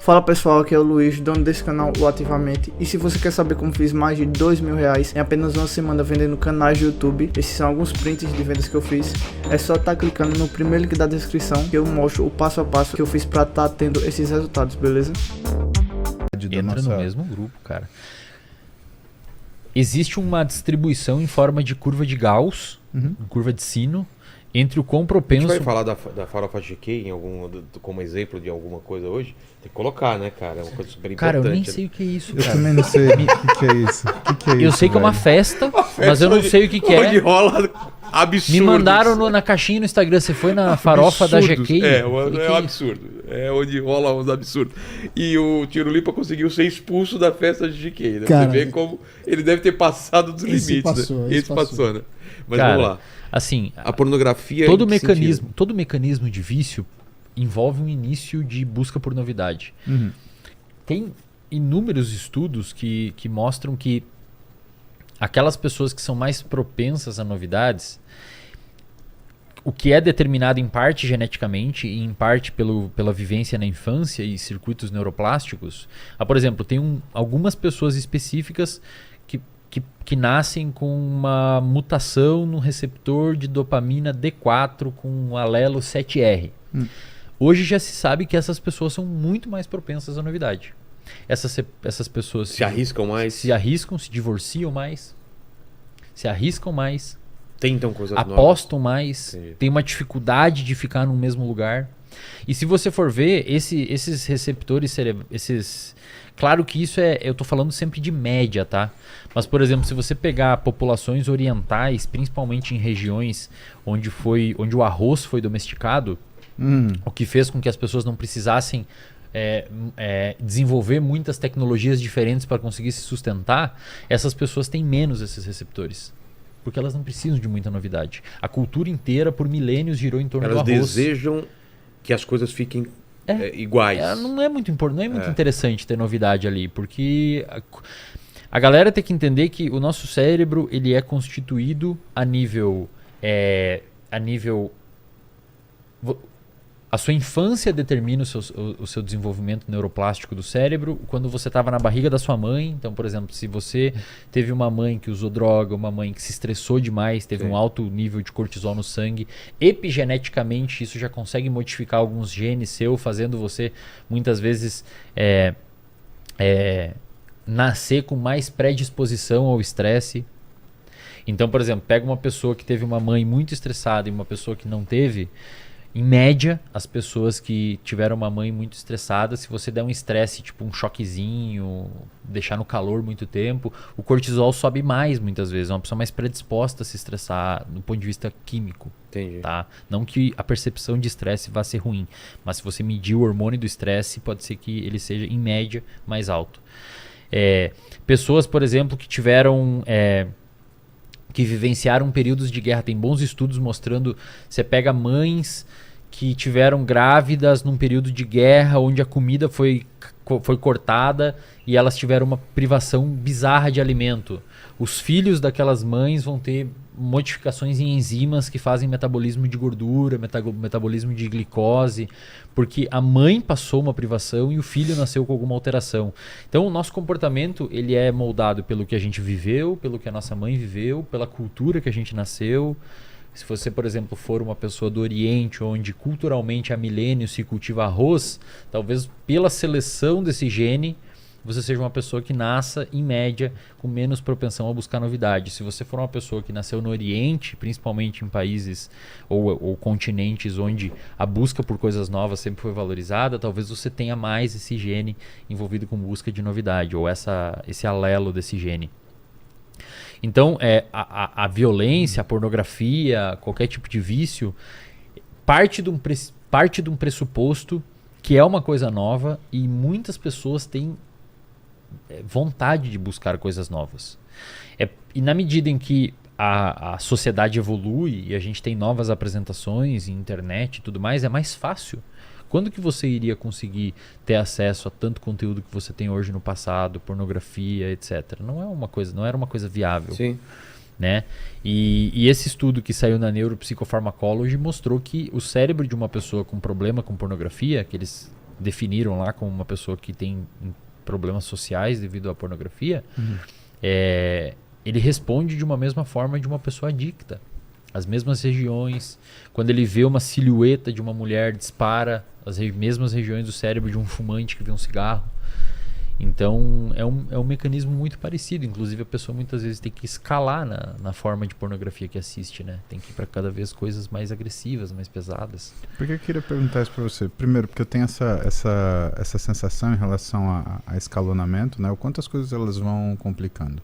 Fala pessoal, aqui é o Luiz, dono desse canal, o Ativamente. E se você quer saber como fiz mais de R$2.000 em apenas uma semana vendendo canais de YouTube, esses são alguns prints de vendas que eu fiz. É só estar clicando no primeiro link da descrição que eu mostro o passo a passo que eu fiz para estar tendo esses resultados, beleza? Entra no mesmo grupo, cara. Existe uma distribuição em forma de curva de Gauss, curva de sino, entre o quão propenso... A gente vai falar da farofa GQ como exemplo de alguma coisa hoje? Tem que colocar, né, cara? É uma coisa super importante. Cara, eu nem sei o que é isso, Eu cara. também não sei o que é isso. Eu sei que é uma festa, mas eu não sei o que Onde é. rola absurdo. Me mandaram na caixinha no Instagram, você foi na farofa da GQ? É um absurdo. É onde rola uns absurdos. E o Tirulipa conseguiu ser expulso da festa de GQ, né? Cara, você vê como ele deve ter passado dos esse limites. passou, né? esse passou, né? Mas Cara, vamos lá. Assim, A pornografia... todo em que sentido? mecanismo de vício envolve um início de busca por novidade. Tem inúmeros estudos que mostram que aquelas pessoas que são mais propensas a novidades, o que é determinado em parte geneticamente e em parte pela vivência na infância e circuitos neuroplásticos. Por exemplo, tem algumas pessoas específicas que nascem com uma mutação no receptor de dopamina D4 com um alelo 7R. Hoje já se sabe que essas pessoas são muito mais propensas à novidade. Essas pessoas Se arriscam mais? se arriscam, se divorciam mais, se arriscam mais, Tentam coisas novas. apostam mais, Entendi. têm uma dificuldade de ficar no mesmo lugar. E se você for ver, esses receptores cerebrais, claro que isso eu tô falando sempre de média, tá? Mas, por exemplo, se você pegar populações orientais, principalmente em regiões onde o arroz foi domesticado, o que fez com que as pessoas não precisassem desenvolver muitas tecnologias diferentes para conseguir se sustentar, essas pessoas têm menos esses receptores. Porque elas não precisam de muita novidade. A cultura inteira, por milênios, girou em torno do Elas arroz. desejam que as coisas fiquem iguais. Não é muito importante, não é muito interessante ter novidade ali, porque a galera tem que entender que o nosso cérebro ele é constituído a nível a sua infância determina o seu desenvolvimento neuroplástico do cérebro. Quando você estava na barriga da sua mãe, então, por exemplo, se você teve uma mãe que usou droga, uma mãe que se estressou demais, teve um alto nível de cortisol no sangue, epigeneticamente isso já consegue modificar alguns genes seu, fazendo você muitas vezes nascer com mais predisposição ao estresse. Então, por exemplo, pega uma pessoa que teve uma mãe muito estressada e uma pessoa que não teve. Em média, as pessoas que tiveram uma mãe muito estressada, se você der um estresse, tipo um choquezinho, deixar no calor muito tempo, o cortisol sobe mais muitas vezes. É uma pessoa mais predisposta a se estressar do ponto de vista químico. Entendi. Tá? Não que a percepção de estresse vá ser ruim, mas se você medir o hormônio do estresse, pode ser que ele seja, em média, mais alto. Pessoas, por exemplo, que tiveram... que vivenciaram períodos de guerra. Tem bons estudos mostrando, você pega mães que tiveram grávidas num período de guerra onde a comida foi cortada e elas tiveram uma privação bizarra de alimento. Os filhos daquelas mães vão ter modificações em enzimas que fazem metabolismo de gordura, metabolismo de glicose, porque a mãe passou uma privação e o filho nasceu com alguma alteração. Então o nosso comportamento ele é moldado pelo que a gente viveu, pelo que a nossa mãe viveu, pela cultura que a gente nasceu. Se você, por exemplo, for uma pessoa do Oriente, onde culturalmente há milênios se cultiva arroz, talvez pela seleção desse gene você seja uma pessoa que nasça, em média, com menos propensão a buscar novidade. Se você for uma pessoa que nasceu no Oriente, principalmente em países ou continentes onde a busca por coisas novas sempre foi valorizada, talvez você tenha mais esse gene envolvido com busca de novidade, ou esse alelo desse gene. Então, a violência, a pornografia, qualquer tipo de vício, parte de um pressuposto que é uma coisa nova e muitas pessoas têm vontade de buscar coisas novas. E na medida em que a sociedade evolui e a gente tem novas apresentações, internet e tudo mais, é mais fácil. Quando que você iria conseguir ter acesso a tanto conteúdo que você tem hoje no passado, pornografia, etc? Não era uma coisa viável. Sim. Né? E esse estudo que saiu na Neuropsychopharmacology mostrou que o cérebro de uma pessoa com problema com pornografia, que eles definiram lá como uma pessoa que tem problemas sociais devido à pornografia, ele responde de uma mesma forma de uma pessoa adicta. As mesmas regiões, quando ele vê uma silhueta de uma mulher, dispara as mesmas regiões do cérebro de um fumante que vê um cigarro. Então é um mecanismo muito parecido. Inclusive a pessoa muitas vezes tem que escalar na forma de pornografia que assiste, né? Tem que ir para cada vez coisas mais agressivas, mais pesadas. Por que eu queria perguntar isso para você? Primeiro, porque eu tenho essa sensação em relação a escalonamento, né? O quanto as coisas elas vão complicando.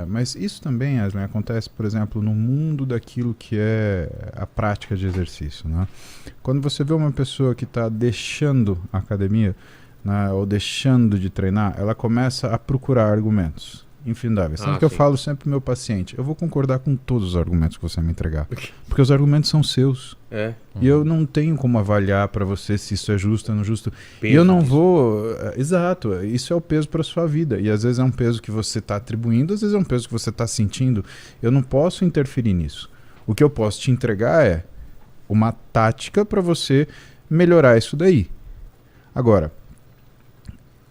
Mas isso também, Aslan, acontece, por exemplo, no mundo daquilo que é a prática de exercício, né? Quando você vê uma pessoa que está deixando a academia, né, ou deixando de treinar, ela começa a procurar argumentos infindáveis. Tanto que eu falo sempre pro meu paciente, eu vou concordar com todos os argumentos que você me entregar, porque os argumentos são seus. E eu não tenho como avaliar para você se isso é justo ou não justo. E eu não vou... Exato, isso é o peso para sua vida. E às vezes é um peso que você está atribuindo, às vezes é um peso que você está sentindo. Eu não posso interferir nisso. O que eu posso te entregar é uma tática para você melhorar isso daí. Agora,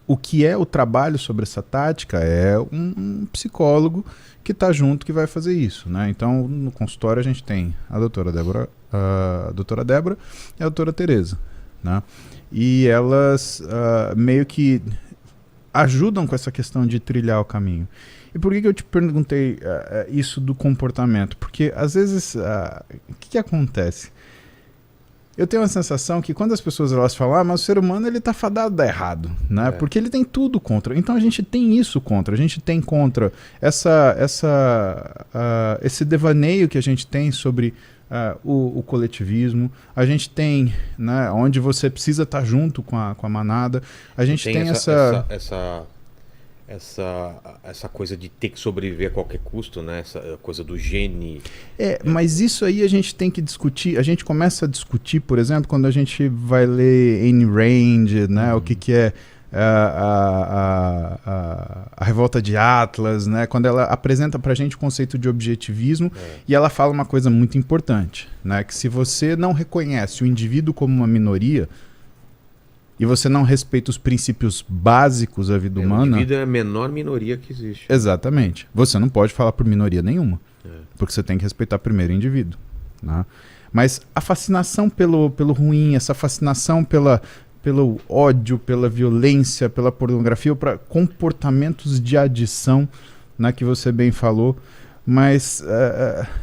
o que é o trabalho sobre essa tática é um psicólogo que está junto que vai fazer isso, né? Então, no consultório a gente tem a doutora Débora e a doutora Tereza, né? E elas meio que ajudam com essa questão de trilhar o caminho. E por que eu te perguntei isso do comportamento? Porque, às vezes, o que acontece? Eu tenho uma sensação que quando as pessoas elas falam, mas o ser humano ele tá fadado a dar errado, né? Porque ele tem tudo contra. Então a gente tem isso contra. A gente tem contra esse devaneio que a gente tem sobre o coletivismo. A gente tem, né, onde você precisa estar junto com a manada. A gente tem essa coisa de ter que sobreviver a qualquer custo, né? Essa coisa do gene. Mas isso aí a gente tem que discutir. A gente começa a discutir, por exemplo, quando a gente vai ler Ayn Rand, né? O que é a revolta de Atlas, né? Quando ela apresenta pra gente o conceito de objetivismo e ela fala uma coisa muito importante, né? Que se você não reconhece o indivíduo como uma minoria, e você não respeita os princípios básicos da vida humana... O indivíduo é a menor minoria que existe. Exatamente. Você não pode falar por minoria nenhuma. Porque você tem que respeitar primeiro o indivíduo. Né? Mas a fascinação pelo ruim, essa fascinação pelo ódio, pela violência, pela pornografia, ou para comportamentos de adição, né, que você bem falou. Mas,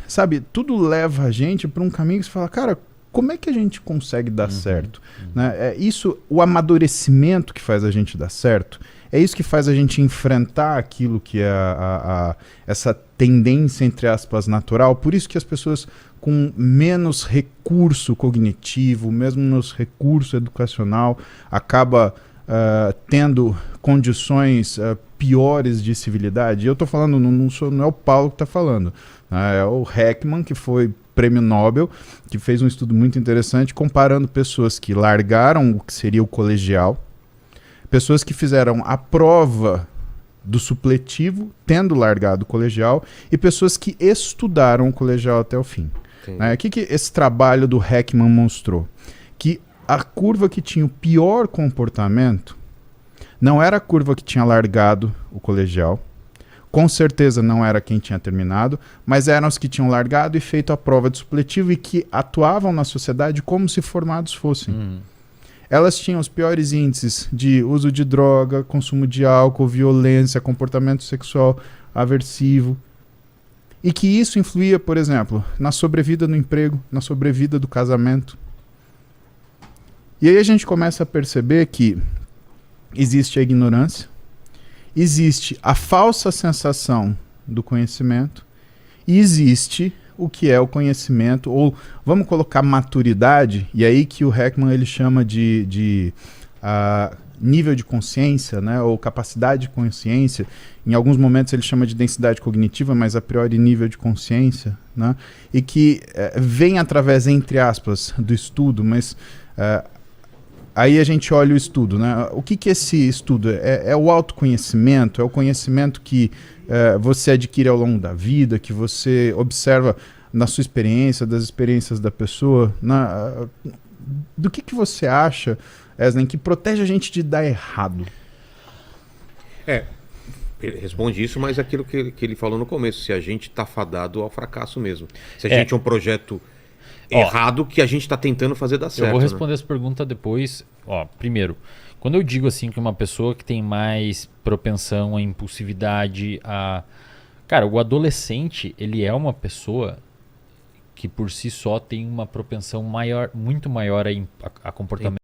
sabe, tudo leva a gente para um caminho que você fala, cara... Como é que a gente consegue dar certo? Né? É isso, o amadurecimento que faz a gente dar certo, é isso que faz a gente enfrentar aquilo que é essa tendência, entre aspas, natural. Por isso que as pessoas com menos recurso cognitivo, menos recurso educacional, acabam tendo condições piores de civilidade. E eu estou falando, não é o Paulo que está falando, né? É o Heckman, que foi prêmio Nobel, que fez um estudo muito interessante comparando pessoas que largaram o que seria o colegial, pessoas que fizeram a prova do supletivo, tendo largado o colegial, e pessoas que estudaram o colegial até o fim. O que esse trabalho do Heckman mostrou? Que a curva que tinha o pior comportamento não era a curva que tinha largado o colegial, com certeza não era quem tinha terminado, mas eram os que tinham largado e feito a prova de supletivo e que atuavam na sociedade como se formados fossem. Elas tinham os piores índices de uso de droga, consumo de álcool, violência, comportamento sexual aversivo. E que isso influía, por exemplo, na sobrevida no emprego, na sobrevida do casamento. E aí a gente começa a perceber que existe a ignorância, existe a falsa sensação do conhecimento e existe o que é o conhecimento, ou vamos colocar maturidade, e aí que o Heckman ele chama de nível de consciência, né, ou capacidade de consciência. Em alguns momentos ele chama de densidade cognitiva, mas a priori nível de consciência, né, e que vem através, entre aspas, do estudo, mas... aí a gente olha o estudo, né? O que é esse estudo? É o autoconhecimento, é o conhecimento que você adquire ao longo da vida, que você observa na sua experiência, das experiências da pessoa. Do que você acha Eslen, que protege a gente de dar errado? Ele responde isso, mas é aquilo que ele falou no começo, se a gente tá fadado ao fracasso mesmo. Se a gente é um projeto errado que a gente tá tentando fazer dar certo. Eu vou responder essa pergunta depois. Primeiro, quando eu digo assim que uma pessoa que tem mais propensão à impulsividade, Cara, o adolescente, ele é uma pessoa que por si só tem uma propensão maior, muito maior a comportamento